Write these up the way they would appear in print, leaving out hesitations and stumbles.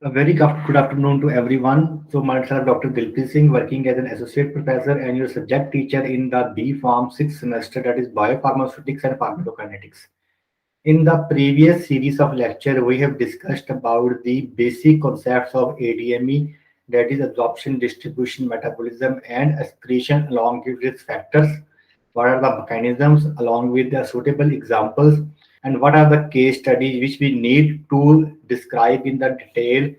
A very good afternoon to everyone. So myself, Dr. Dilpreet Singh, working as an associate professor and your subject teacher in the B Farm sixth semester, that is biopharmaceutics and pharmacokinetics. In the previous series of lecture, we have discussed about the basic concepts of ADME, that is absorption, distribution, metabolism, and excretion along with its factors. What are the mechanisms along with the suitable examples, and what are the case studies which we need to describe in the detail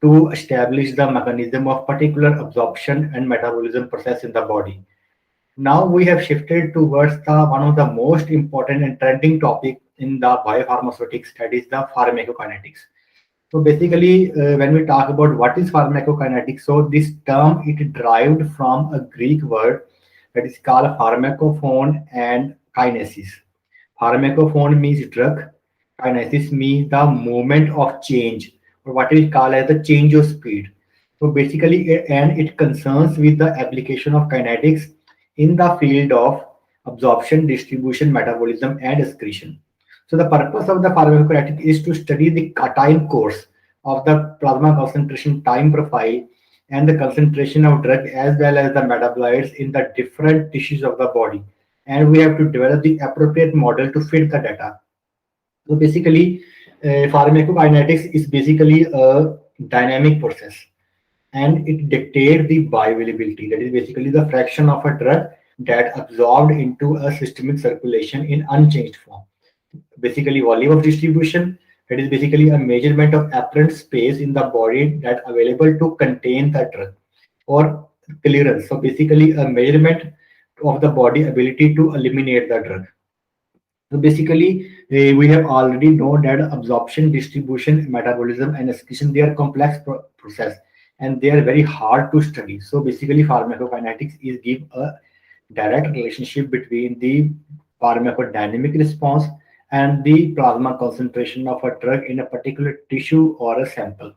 to establish the mechanism of particular absorption and metabolism process in the body. Now we have shifted towards the one of the most important and trending topic in the biopharmaceutics, that is the pharmacokinetics. So basically, when we talk about what is pharmacokinetics, so this term it derived from a Greek word that is called pharmacophone and kinesis. Pharmacophone means drug, kinesis means the movement of change, or what we call as the change of speed. So basically, and it concerns with the application of kinetics in the field of absorption, distribution, metabolism, and excretion. So the purpose of the pharmacokinetic is to study the time course of the plasma concentration time profile and the concentration of drug as well as the metabolites in the different tissues of the body. And we have to develop the appropriate model to fit the data. So basically, pharmacokinetics is basically a dynamic process and it dictates the bioavailability. That is basically the fraction of a drug that absorbed into a systemic circulation in unchanged form. Basically, volume of distribution, that is basically a measurement of apparent space in the body that available to contain the drug, or clearance. So basically a measurement of the body ability to eliminate the drug. So basically, we have already known that absorption, distribution, metabolism, and excretion, they are complex process and they are very hard to study. So basically, pharmacokinetics is give a direct relationship between the pharmacodynamic response and the plasma concentration of a drug in a particular tissue or a sample.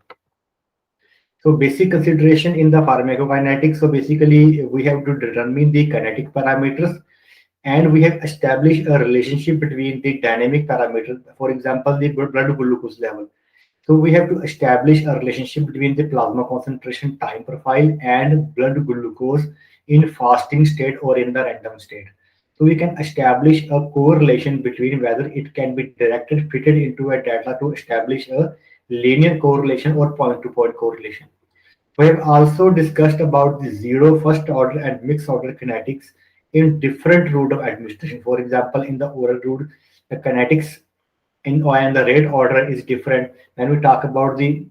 So basic consideration in the pharmacokinetics. So basically, we have to determine the kinetic parameters and we have established a relationship between the dynamic parameters, for example, the blood glucose level. So we have to establish a relationship between the plasma concentration time profile and blood glucose in fasting state or in the random state. So we can establish a correlation between whether it can be directed fitted into a data to establish a linear correlation or point to point correlation. We have also discussed about the zero, first order, and mixed order kinetics in different route of administration. For example, in the oral route, the kinetics in and the rate order is different. When we talk about the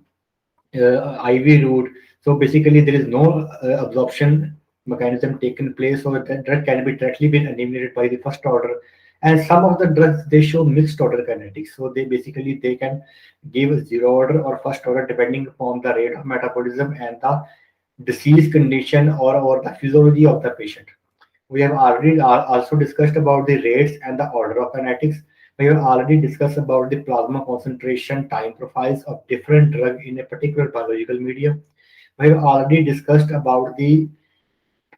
IV route, so basically there is no absorption mechanism taken place, so that drug can be directly been eliminated by the first order. And some of the drugs they show mixed order kinetics, so they basically they can give zero order or first order depending upon the rate of metabolism and the disease condition or the physiology of the patient. We have already also discussed about the rates and the order of kinetics. We have already discussed about the plasma concentration time profiles of different drug in a particular biological medium. We have already discussed about the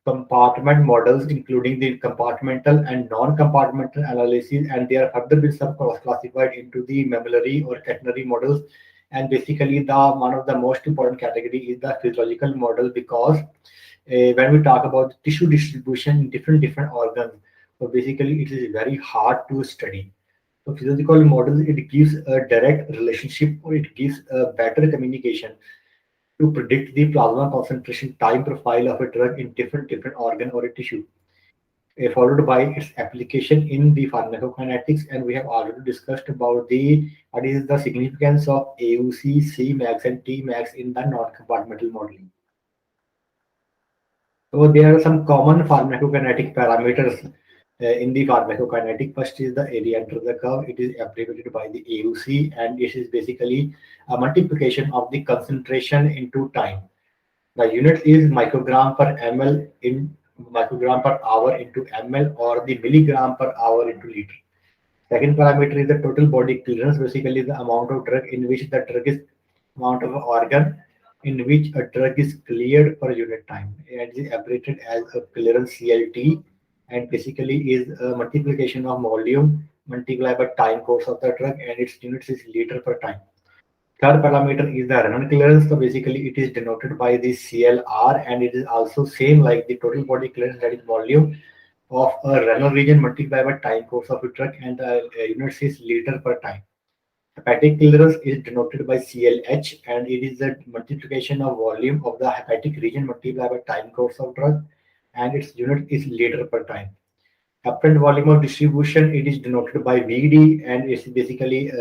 compartment models, including the compartmental and non-compartmental analysis, and they are further been sub-classified into the mammillary or quaternary models. And basically, the one of the most important category is the physiological model because when we talk about tissue distribution in different organs, so basically it is very hard to study. So physiological models it gives a direct relationship or it gives a better communication to predict the plasma concentration time profile of a drug in different organ or a tissue, followed by its application in the pharmacokinetics. And we have already discussed about the what is the significance of AUC, Cmax, and Tmax in the non-compartmental modeling. So there are some common pharmacokinetic parameters in the pharmacokinetic. First is the area under the curve. It is abbreviated by the AUC, and it is basically a multiplication of the concentration into time. The unit is microgram per ml in microgram per hour into ml or the milligram per hour into liter. Second parameter is the total body clearance, basically the amount of drug in which the drug is amount of organ in which a drug is cleared per unit time. It is abbreviated as a clearance CLT and basically is a multiplication of volume multiplied by time course of the drug and its units is liter per time. Third parameter is the renal clearance. So basically it is denoted by the CLR, and it is also same like the total body clearance, that is volume of a renal region multiplied by time course of a drug, and the units is liter per time. Hepatic clearance is denoted by CLH, and it is the multiplication of volume of the hepatic region multiplied by time course of drug, and its unit is liter per time. Apparent volume of distribution, it is denoted by VD, and it's basically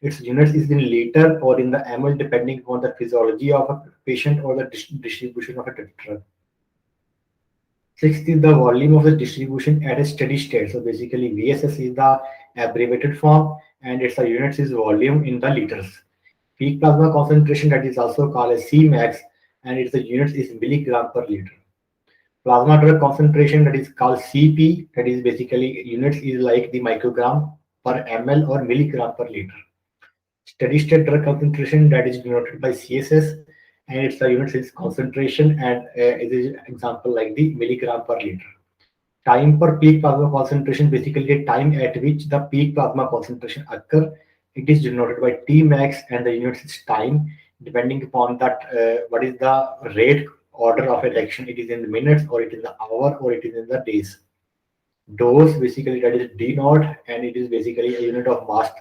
its units is in liter or in the ml, depending upon the physiology of a patient or the distribution of a drug. Sixth is the volume of the distribution at a steady state. So basically, VSS is the abbreviated form, and its units is volume in the liters. Peak plasma concentration, that is also called as Cmax, and its units is milligram per liter. Plasma drug concentration, that is called CP, that is basically units is like the microgram per ml or milligram per liter. Steady state drug concentration, that is denoted by CSS, and its units is concentration, and it is example like the milligram per liter. Time per peak plasma concentration, basically the time at which the peak plasma concentration occur. It is denoted by T max, and the units is time, depending upon that what is the rate order of ejection. It is in the minutes, or it is in the hour, or it is in the days. Dose, basically that is D naught, and it is basically a unit of mass,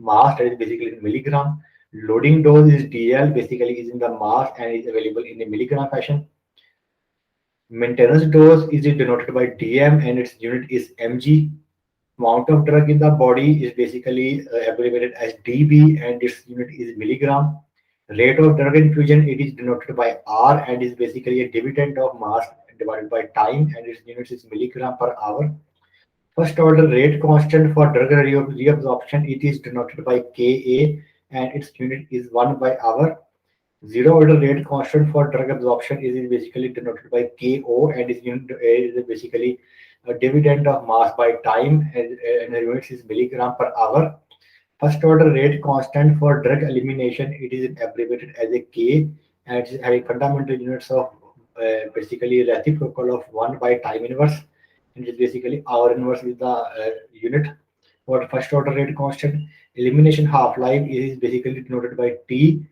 that is basically in milligram. Loading dose is DL, basically is in the mass and is available in a milligram fashion. Maintenance dose is denoted by DM, and its unit is mg. Amount of drug in the body is basically abbreviated as DB, and its unit is milligram. Rate of drug infusion, it is denoted by R, and is basically a dividend of mass divided by time, and its unit is milligram per hour. First order rate constant for drug reabsorption, it is denoted by Ka, and its unit is 1 by hour. Zero order rate constant for drug absorption is basically denoted by Ko, and is basically a dividend of mass by time, and the units is milligram per hour. First order rate constant for drug elimination, it is abbreviated as a K, and it is having fundamental units of basically reciprocal of 1 by time inverse, and it is basically hour inverse is the unit for first order rate constant. Elimination half life is basically denoted by T,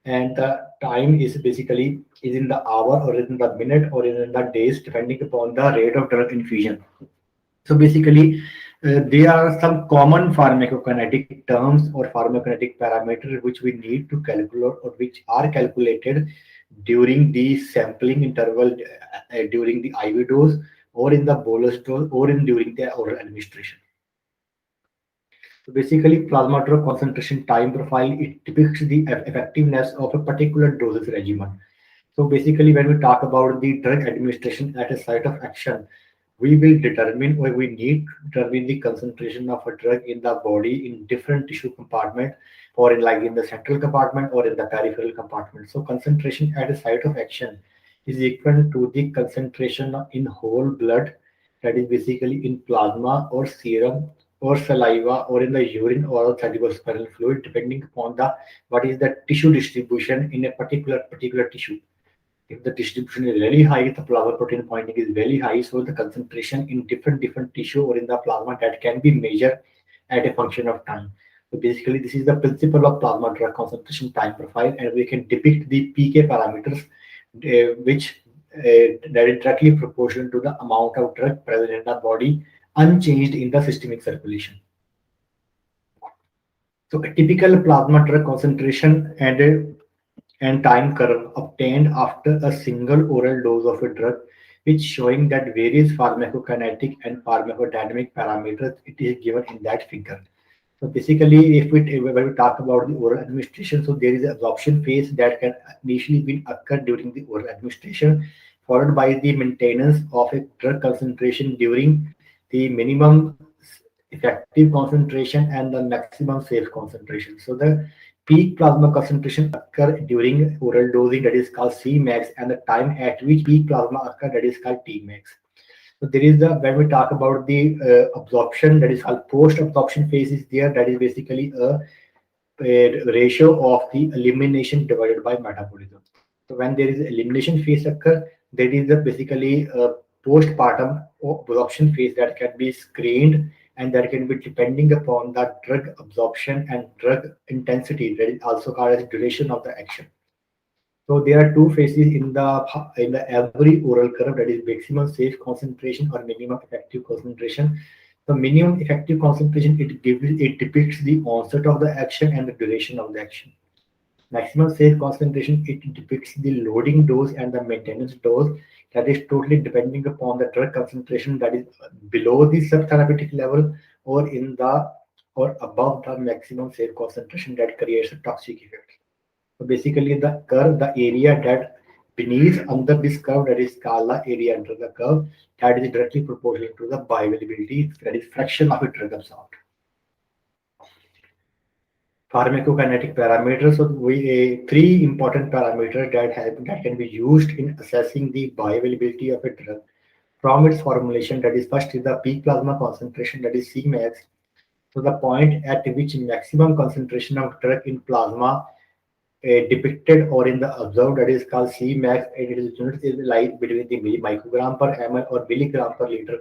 and the time is basically is in the hour, or in the minute, or in the days, depending upon the rate of drug infusion. So basically, there are some common pharmacokinetic terms or pharmacokinetic parameters which we need to calculate, or which are calculated during the sampling interval, during the IV dose, or in the bolus dose, or in during the oral administration. So basically, plasma drug concentration time profile, it depicts the effectiveness of a particular dosage regimen. So basically, when we talk about the drug administration at a site of action, we will determine, or we need to determine the concentration of a drug in the body in different tissue compartment, or in like in the central compartment or in the peripheral compartment. So concentration at a site of action is equal to the concentration in whole blood, that is basically in plasma or serum or saliva or in the urine or cerebrospinal fluid, depending upon the what is the tissue distribution in a particular tissue. If the distribution is really high, the plasma protein binding is very high, so the concentration in different tissue or in the plasma, that can be measured at a function of time. So basically, this is the principle of plasma drug concentration time profile, and we can depict the PK parameters, which that is directly proportional to the amount of drug present in the body, unchanged in the systemic circulation. So a typical plasma drug concentration and time curve obtained after a single oral dose of a drug, which showing that various pharmacokinetic and pharmacodynamic parameters it is given in that figure. So basically, when we talk about the oral administration, so there is an absorption phase that can initially be occur during the oral administration, followed by the maintenance of a drug concentration during the minimum effective concentration and the maximum safe concentration. So the peak plasma concentration occur during oral dosing, that is called Cmax, and the time at which peak plasma occur, that is called Tmax. So there is the when we talk about the absorption, that is called post-absorption phase is there. That is basically a ratio of the elimination divided by metabolism. So when there is elimination phase occur, there is basically a postpartum absorption phase that can be screened and that can be depending upon the drug absorption and drug intensity, that is also called as duration of the action. So there are two phases in the every oral curve, that is maximum safe concentration or minimum effective concentration. The minimum effective concentration, it depicts the onset of the action and the duration of the action. Maximum safe concentration, it depicts the loading dose and the maintenance dose, that is totally depending upon the drug concentration that is below the subtherapeutic level or in the or above the maximum safe concentration that creates a toxic effect. So basically the curve, the area that beneath under this curve, that is called the area under the curve, that is directly proportional to the bioavailability, that is fraction of a drug absorbed. Pharmacokinetic parameters. So three important parameters that can be used in assessing the bioavailability of a drug from its formulation. That is, first is the peak plasma concentration, that is Cmax. So the point at which maximum concentration of drug in plasma depicted or in the observed, that is called Cmax, and it is units is like between the microgram per ml or milligram per liter.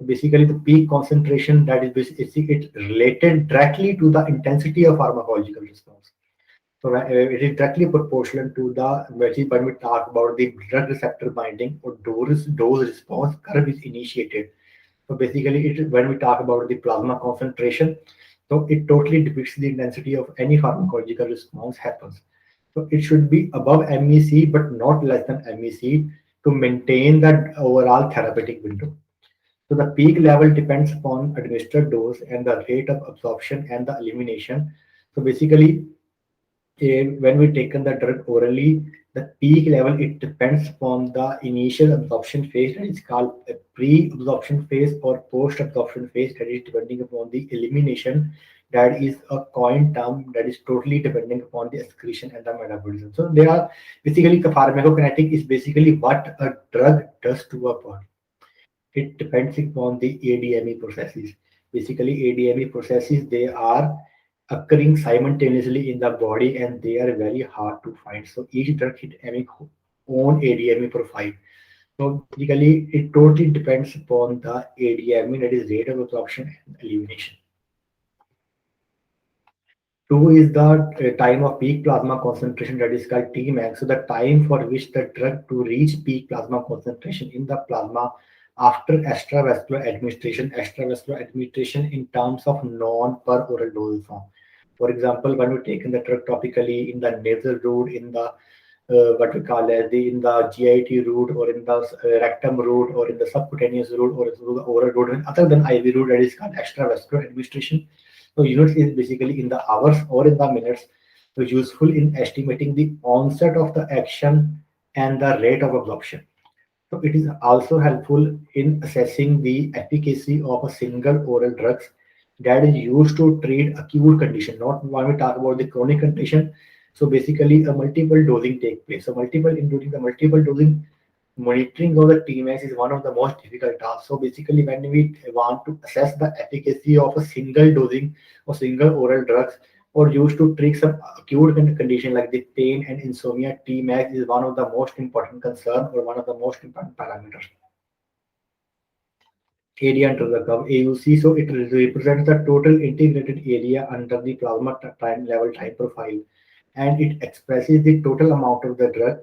Basically, the peak concentration, that is it's related directly to the intensity of pharmacological response. So it is directly proportional to the when we talk about the drug receptor binding or dose response curve is initiated. So basically, when we talk about the plasma concentration, so it totally depicts the intensity of any pharmacological response happens. So it should be above MEC but not less than MEC to maintain that overall therapeutic window. So the peak level depends upon administered dose and the rate of absorption and the elimination. So basically, when we taken the drug orally, the peak level, it depends upon the initial absorption phase, that is called a pre-absorption phase or post-absorption phase, that is depending upon the elimination. That is a coin term that is totally depending upon the excretion and the metabolism. So they are basically the pharmacokinetic is basically what a drug does to a body. It depends upon the ADME processes. Basically, ADME processes, they are occurring simultaneously in the body and they are very hard to find. So each drug hit having own ADME profile. So basically, it totally depends upon the ADME, that is rate of absorption and elimination. Two is the time of peak plasma concentration, that is called Tmax. So the time for which the drug to reach peak plasma concentration in the plasma after extravascular administration in terms of non per oral dose form. For example, when we take in the drug topically in the nasal route, in the what we call as the in the GIT route or in the rectum route or in the subcutaneous route or through the oral route, and other than IV route, that is called extravascular administration. So units is basically in the hours or in the minutes. So useful in estimating the onset of the action and the rate of absorption. So it is also helpful in assessing the efficacy of a single oral drugs that is used to treat acute condition, not when we talk about the chronic condition. So basically a multiple dosing take place. So multiple including the multiple dosing, monitoring of the TMS is one of the most difficult tasks. So basically when we want to assess the efficacy of a single dosing or single oral drugs or used to treat some acute condition like the pain and insomnia, Tmax is one of the most important concern or one of the most important parameters. Area under the curve AUC, so it represents the total integrated area under the plasma time level time profile, and it expresses the total amount of the drug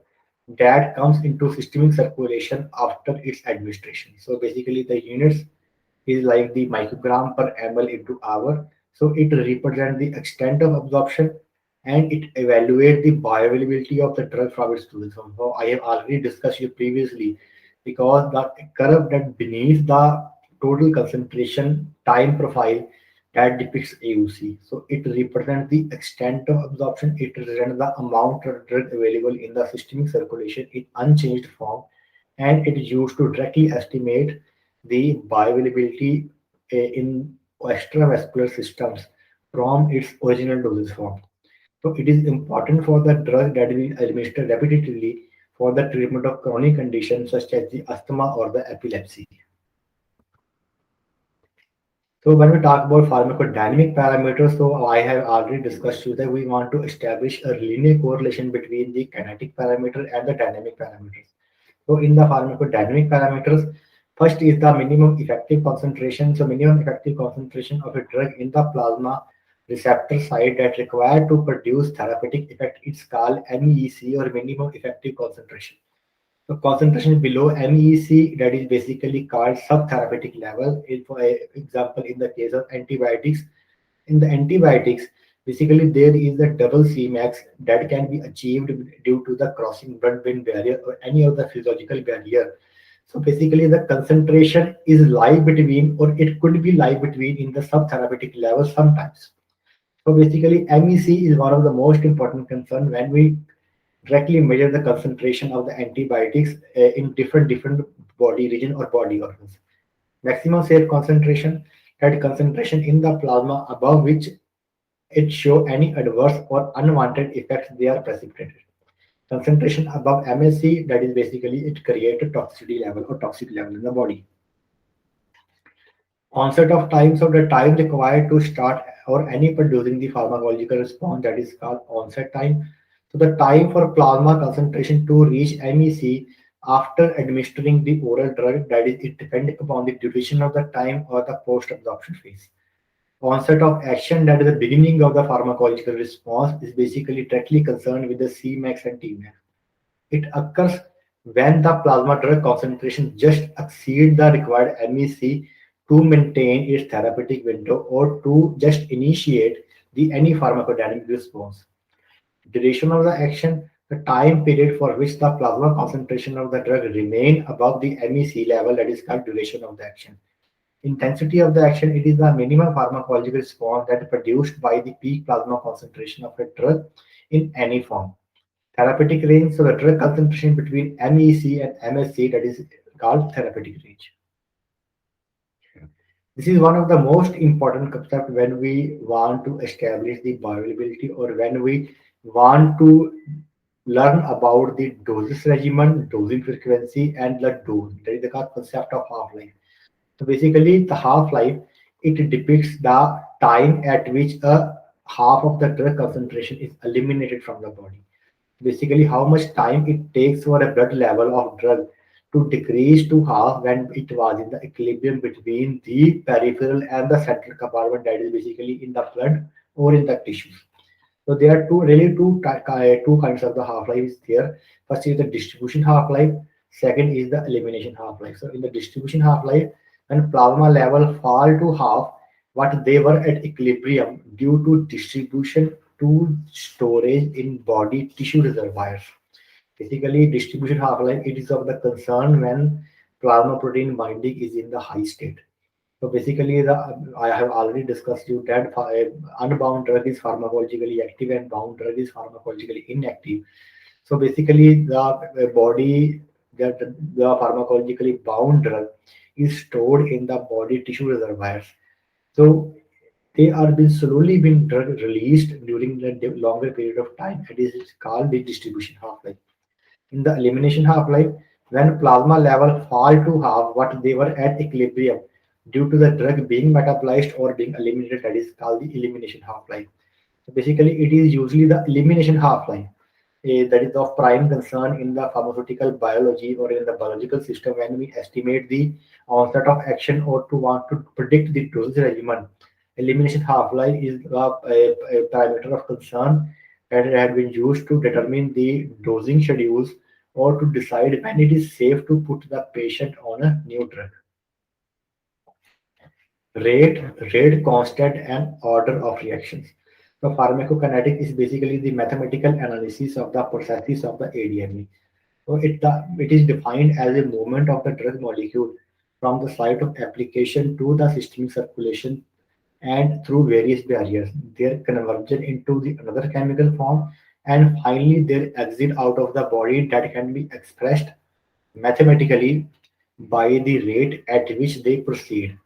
that comes into systemic circulation after its administration. So basically the units is like the microgram per ml into hour. So it represents the extent of absorption and it evaluates the bioavailability of the drug from its dosage. So I have already discussed you previously because the curve that beneath the total concentration time profile that depicts AUC. So it represents the extent of absorption. It represents the amount of drug available in the systemic circulation in unchanged form, and it is used to directly estimate the bioavailability in extravascular systems from its original dosage form. So it is important for the drug that is administered repetitively for the treatment of chronic conditions such as the asthma or the epilepsy. So when we talk about pharmacodynamic parameters, so I have already discussed you that we want to establish a linear correlation between the kinetic parameter and the dynamic parameters. So in the pharmacodynamic parameters, First is the minimum effective concentration. So minimum effective concentration of a drug in the plasma receptor site that required to produce therapeutic effect is called MEEC, or minimum effective concentration. So concentration below MEEC, that is basically called subtherapeutic level. For example, in the case of antibiotics, in the antibiotics, basically there is a double Cmax that can be achieved due to the crossing blood-brain barrier or any other physiological barrier. So basically the concentration is lie between, or it could be lie between in the subtherapeutic level sometimes. So basically MEC is one of the most important concern when we directly measure the concentration of the antibiotics in different body region or body organs. Maximum safe concentration, that concentration in the plasma above which it show any adverse or unwanted effects they are precipitated. Concentration above MSC, that is basically it create a toxicity level or toxic level in the body. Onset of time, so the time required to start or any producing the pharmacological response, that is called onset time. So the time for plasma concentration to reach MEC after administering the oral drug, that is it depends upon the duration of the time or the post absorption phase. Onset of action, that is the beginning of the pharmacological response, is basically directly concerned with the Cmax and Tmax. It occurs when the plasma drug concentration just exceed the required MEC to maintain its therapeutic window or to just initiate the any pharmacodynamic response. Duration of the action, the time period for which the plasma concentration of the drug remain above the MEC level, that is called duration of the action. Intensity of the action, it is the minimum pharmacological response that is produced by the peak plasma concentration of a drug in any form. Therapeutic range, so the drug concentration between MEC and MSC, that is called therapeutic range. This is one of the most important concepts when we want to establish the bioavailability, or when we want to learn about the dosage regimen, dosing frequency, and the dose. That is the concept of half-life. So basically, the half-life, it depicts the time at which a half of the drug concentration is eliminated from the body. Basically how much time it takes for a blood level of drug to decrease to half when it was in the equilibrium between the peripheral and the central compartment, that is basically in the blood or in the tissues. So there are two kinds of the half-life is there. First is the distribution half-life. Second is the elimination half-life. So in the distribution half-life, when plasma level fall to half what they were at equilibrium due to distribution to storage in body tissue reservoirs. Basically, distribution half-life, it is of the concern when plasma protein binding is in the high state. So basically, I have already discussed you that unbound drug is pharmacologically active and bound drug is pharmacologically inactive. So basically, the body that the pharmacologically bound drug is stored in the body tissue reservoirs. So they are being slowly being drug released during the longer period of time. It is called the distribution half-life. In the elimination half-life, when plasma level fall to half what they were at equilibrium due to the drug being metabolized or being eliminated, that is called the elimination half-life. So basically, it is usually the elimination half-life that is of prime concern in the pharmaceutical biology or in the biological system when we estimate the onset of action or to want to predict the dosage regimen. Elimination half-life is a parameter of concern that had been used to determine the dosing schedules or to decide when it is safe to put the patient on a new drug. Rate, constant, and order of reactions. So pharmacokinetic is basically the mathematical analysis of the processes of the ADME. So it is defined as a movement of the drug molecule from the site of application to the systemic circulation and through various barriers, their conversion into the another chemical form, and finally their exit out of the body that can be expressed mathematically by the rate at which they proceed.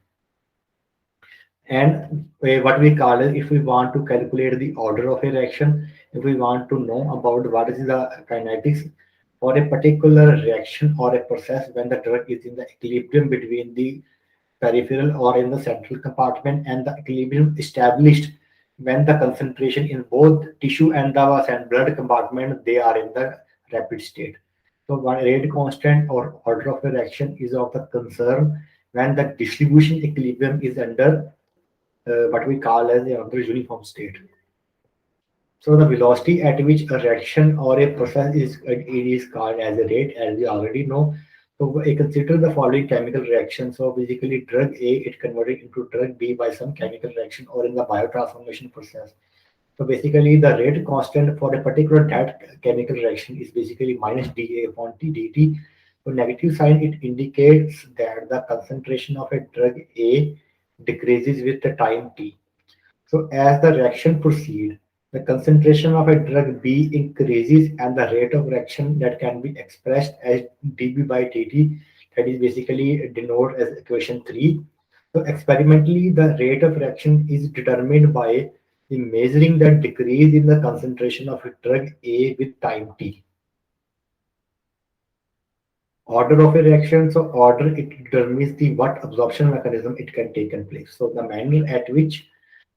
And what we call it, if we want to calculate the order of a reaction, if we want to know about what is the kinetics for a particular reaction or a process when the drug is in the equilibrium between the peripheral or in the central compartment, and the equilibrium established when the concentration in both tissue and the blood compartment they are in the rapid state. So one rate constant or order of a reaction is of the concern when the distribution equilibrium is under what we call as a under uniform state. So the velocity at which a reaction or a process is it is called as a rate, as we already know. So I consider the following chemical reaction. So basically, drug A it converted into drug B by some chemical reaction or in the biotransformation process. So basically, the rate constant for a particular that chemical reaction is basically minus dA upon T dt. So negative sign it indicates that the concentration of a drug A decreases with the time t. So as the reaction proceeds, the concentration of a drug B increases and the rate of reaction that can be expressed as dB by dt, that is basically denoted as equation 3. So experimentally, the rate of reaction is determined by the measuring the decrease in the concentration of a drug A with time t. Order of a reaction, so order it determines the what absorption mechanism it can take in place. So the manner at which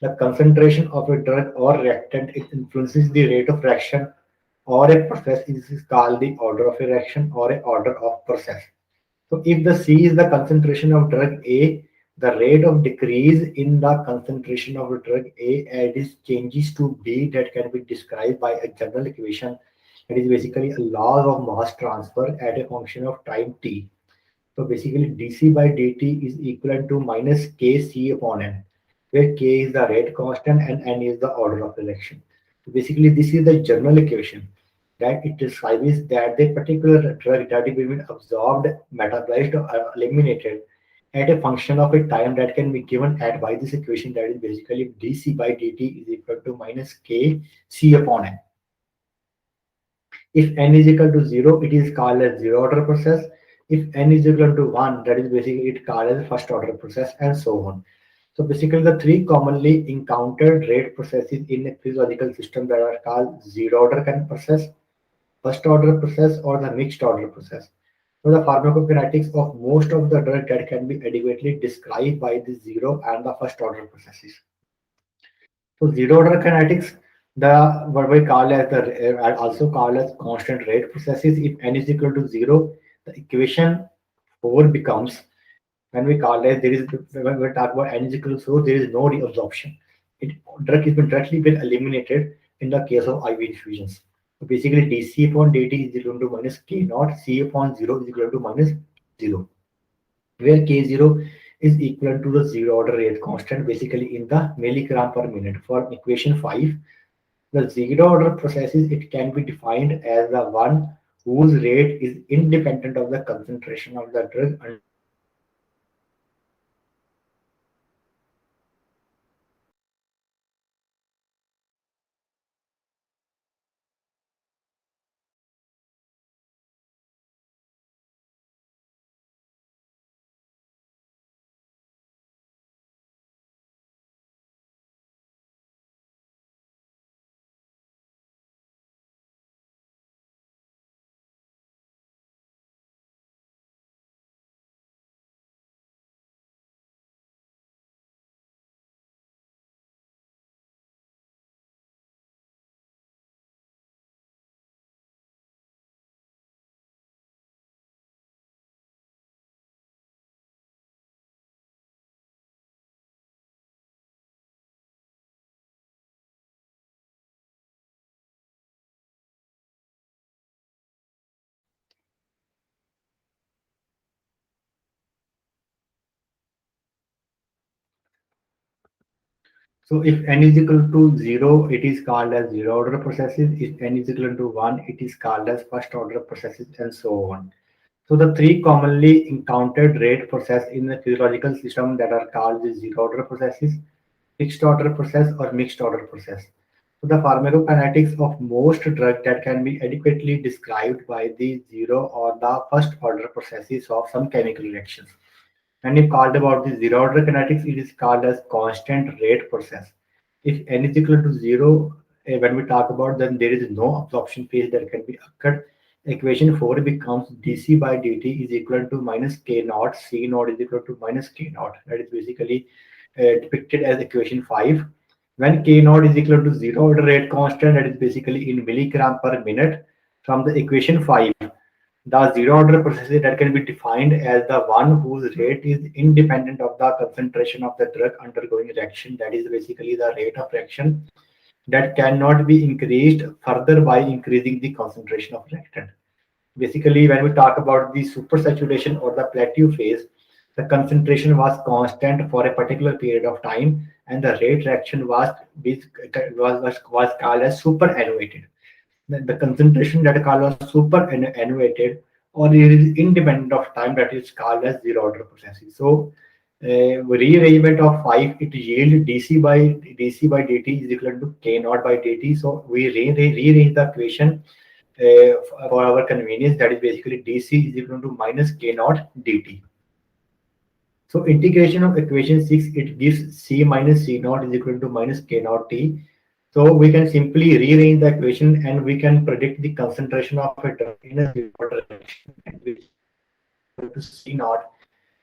the concentration of a drug or reactant it influences the rate of reaction or a process is called the order of a reaction or a order of process. So if the C is the concentration of drug A, the rate of decrease in the concentration of a drug A as it changes to B that can be described by a general equation. It is basically a law of mass transfer at a function of time t. So basically dc by dt is equivalent to minus kc upon n, where k is the rate constant and n is the order of election. So basically this is the general equation that it describes that the particular drug that is being absorbed, metabolized or eliminated at a function of a time that can be given at by this equation, that is basically dc by dt is equal to minus k c upon n. If n is equal to 0, it is called as zero order process. If n is equal to 1, that is basically it called as first order process and so on. So basically the three commonly encountered rate processes in a physiological system that are called zero order kind of process, first order process or the mixed order process. So the pharmacokinetics of most of the drug that can be adequately described by the zero and the first order processes. So zero order kinetics, the what we call as the also called as constant rate processes. If n is equal to zero, the equation 4 becomes when we call as there is when we talk about n is equal to 0, there is no reabsorption. It drug is been directly been eliminated in the case of IV infusions. So basically dc upon dt is equal to minus k naught, c upon 0 is equal to minus 0, where K0 is equal to the zero order rate constant basically in the milligram per minute. For equation 5, the zero order processes it can be defined as the one whose rate is independent of the concentration of the drug under the control of the chemical reaction. So basically the zero order kinetics So if n is equal to 0, it is called as zero order processes. If n is equal to 1, it is called as first order processes and so on. So the three commonly encountered rate process in the physiological system that are called the zero order processes, fixed order process or mixed order process. So the pharmacokinetics of most drug that can be adequately described by the zero or the first order processes of some chemical reactions. When you called about the zero order kinetics, it is called as constant rate process. If n is equal to zero, when we talk about then there is no absorption phase that can be occurred. Equation 4 becomes dc by dt is equal to minus k naught, c naught is equal to minus k naught. That is basically depicted as equation 5. When k naught is equal to zero order rate constant, that is basically in milligram per minute from the equation 5. The zero order processes that can be defined as the one whose rate is independent of the concentration of the drug undergoing reaction. That is basically the rate of reaction that cannot be increased further by increasing the concentration of reactant. Basically, when we talk about the supersaturation or the plateau phase, the concentration was constant for a particular period of time, and the rate reaction was called as superannuated. The concentration that is called as superannuated or it is independent of time, that is called as zero order processes. So, rearrangement of 5, it yield dc by dt is equal to k naught by dt. So we rearrange the equation for our convenience, that is basically dc is equal to minus k naught dt. So integration of equation 6, it gives c minus c naught is equal to minus k naught t. So we can simply rearrange the equation and we can predict the concentration of a drug in a zero order reaction, which is equal to c naught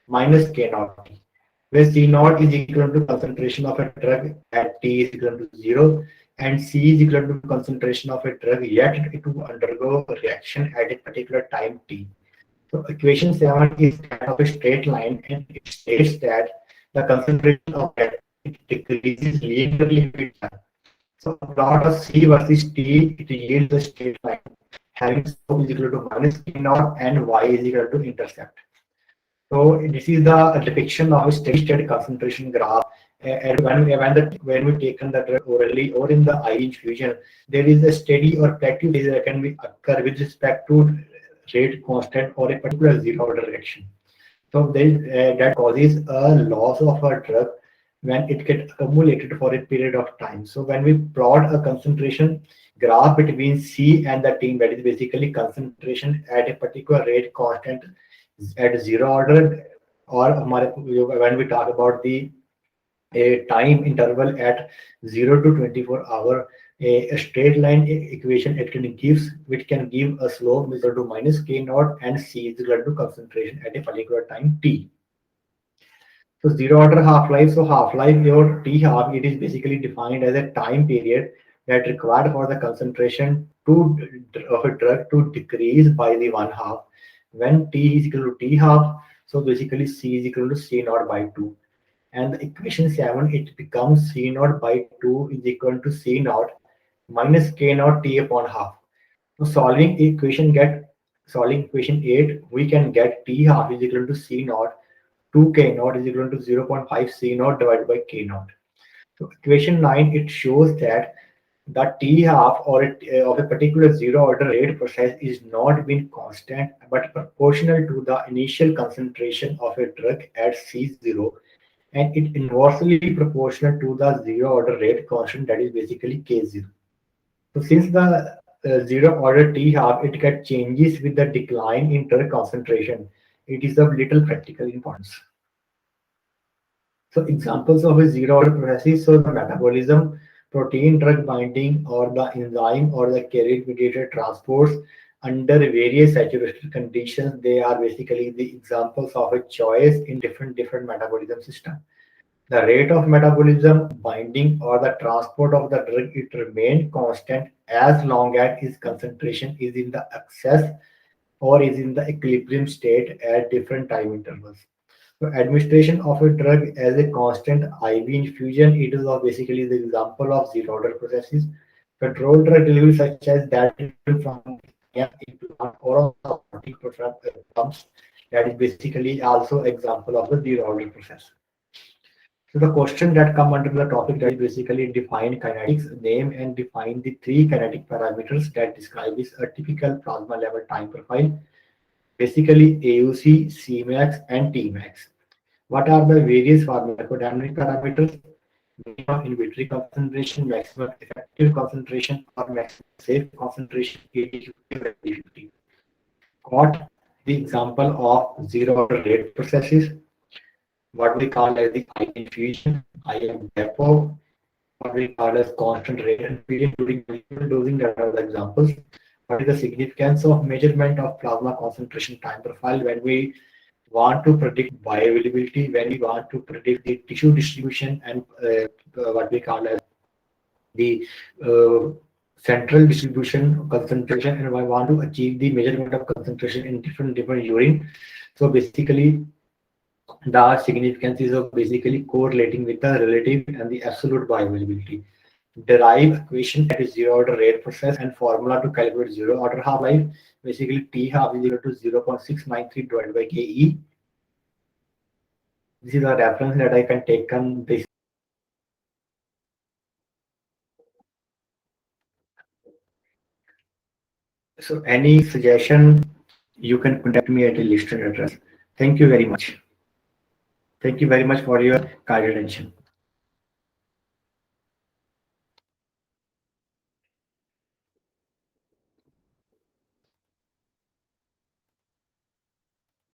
minus k naught t, where c naught is equal to concentration of a drug at t is equal to 0 and c is equal to concentration of a drug yet to undergo a reaction at a particular time t. So equation 7 is kind of a straight line and it states that the concentration of that it decreases linearly with time. So a plot of C versus T, it yields a straight line having slope is equal to minus K naught and Y is equal to intercept. So this is the depiction of a steady state concentration graph. And when we taken the drug orally or in the IV infusion, there is a steady or plateau phase that can be occur with respect to rate constant or a particular zero order reaction. So that causes a loss of a drug when it gets accumulated for a period of time. So when we plot a concentration graph between C and the team, that is basically concentration at a particular rate constant at zero order, or when we talk about the a time interval at 0 to 24 hour, a straight line equation it can gives which can give a slope equal to minus k naught and c is equal to concentration at a particular time t. So zero order half-life. So half-life or T half, it is basically defined as a time period that required for the concentration of a drug to decrease by the one half. When T is equal to T half, so basically C is equal to C naught by 2. And the equation 7, it becomes C naught by 2 is equal to C naught minus K naught T upon half. So solving equation 8, we can get T half is equal to C naught 2k naught is equal to 0.5 c naught divided by k naught. So equation 9, it shows that the t half of a particular zero order rate process is not being constant but proportional to the initial concentration of a drug at C0 and it inversely proportional to the zero order rate constant, that is basically K0. So since the zero order T half, it gets changes with the decline in drug concentration. It is of little practical importance. So examples of a zero order processes, so the metabolism, protein drug binding, or the enzyme or the carrier mediated transports under various saturation conditions, they are basically the examples of a choice in different metabolism system. The rate of metabolism, binding, or the transport of the drug, it remains constant as long as its concentration is in the excess or is in the equilibrium state at different time intervals. So administration of a drug as a constant IV infusion, it is basically the example of zero order processes. Controlled drug delivery such as that given from implant or also pumps, that is basically also example of the zero order process. So the question that come under the topic, that is basically define kinetics, name and define the three kinetic parameters that describe this a typical plasma level time profile, basically AUC, Cmax and Tmax. What are the various pharmacodynamic parameters? Minimum inventory concentration, maximum effective concentration, or maximum safe concentration, 80-50. Got the example of zero order rate processes, what we call as the I infusion, IM depot, what we call as constant rate infusion during multiple dosing, that are the examples. What is the significance of measurement of plasma concentration time profile when we want to predict bioavailability, when we want to predict the tissue distribution and what we call as the uh, central distribution concentration, and I want to achieve the measurement of concentration in different urine. So basically, the significance is of basically correlating with the relative and the absolute bioavailability. Derive equation that is zero order rate process and formula to calculate zero order half life. Basically, T half is equal to 0.693 divided by KE. This is a reference that I can take on this. So any suggestion, you can contact me at a listed address. Thank you very much. Thank you very much for your kind attention.